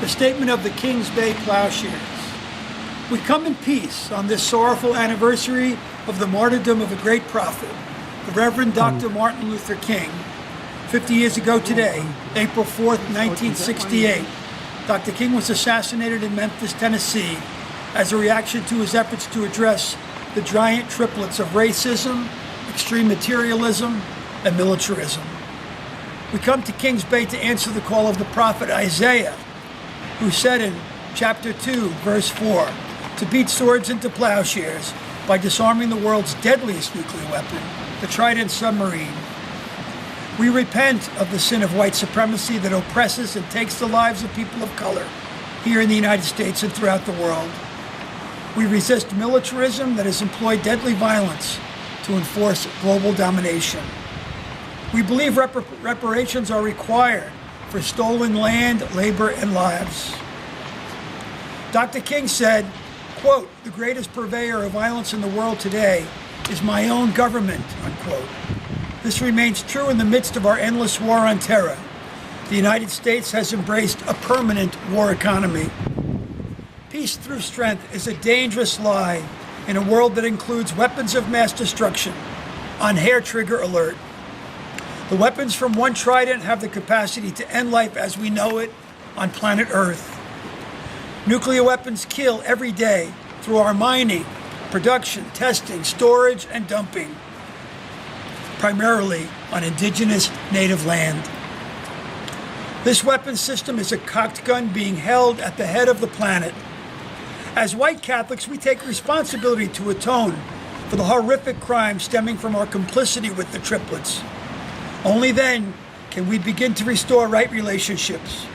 The statement of the Kings Bay Plowshares. We come in peace on this sorrowful anniversary of the martyrdom of a great prophet, the Reverend Dr. Martin Luther King. 50 years ago today, April 4th, 1968, Dr. King was assassinated in Memphis, Tennessee, as a reaction to his efforts to address the giant triplets of racism, extreme materialism, and militarism. We come to Kings Bay to answer the call of the prophet Isaiah, who said in chapter 2, verse 4, to beat swords into plowshares by disarming the world's deadliest nuclear weapon, the Trident submarine. We repent of the sin of white supremacy that oppresses and takes the lives of people of color here in the United States and throughout the world. We resist militarism that has employed deadly violence to enforce global domination. We believe reparations are required for stolen land, labor, and lives. Dr. King said, quote, "The greatest purveyor of violence in the world today is my own government," unquote. This remains true in the midst of our endless war on terror. The United States has embraced a permanent war economy. Peace through strength is a dangerous lie in a world that includes weapons of mass destruction on hair trigger alert. The weapons from one Trident have the capacity to end life as we know it on planet Earth. Nuclear weapons kill every day through our mining, production, testing, storage, and dumping, primarily on indigenous native land. This weapon system is a cocked gun being held at the head of the planet. As white Catholics, we take responsibility to atone for the horrific crimes stemming from our complicity with the triplets. Only then can we begin to restore right relationships.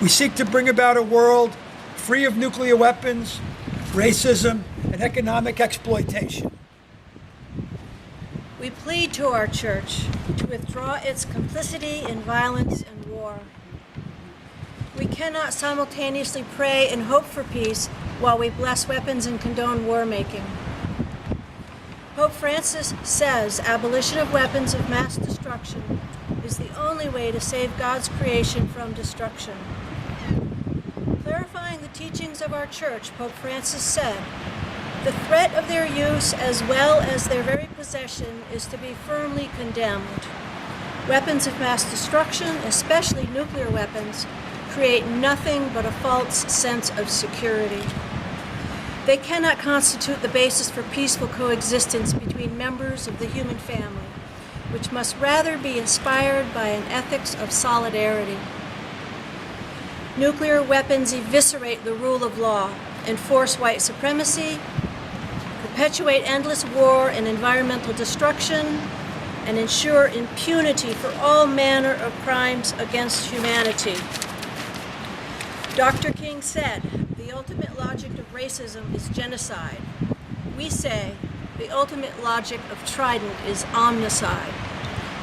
We seek to bring about a world free of nuclear weapons, racism, and economic exploitation. We plead to our church to withdraw its complicity in violence and war. We cannot simultaneously pray and hope for peace while we bless weapons and condone war making. Pope Francis says abolition of weapons of mass destruction is the only way to save God's creation from destruction. Clarifying the teachings of our church, Pope Francis said, "The threat of their use as well as their very possession is to be firmly condemned. Weapons of mass destruction, especially nuclear weapons, create nothing but a false sense of security. They cannot constitute the basis for peaceful coexistence between members of the human family, which must rather be inspired by an ethics of solidarity. Nuclear weapons eviscerate the rule of law, enforce white supremacy, perpetuate endless war and environmental destruction, and ensure impunity for all manner of crimes against humanity." Dr. King said, "The ultimate logic of racism is genocide. We say the ultimate logic of Trident is omnicide.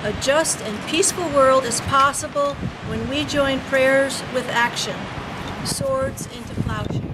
A just and peaceful world is possible when we join prayers with action, swords into plowshares."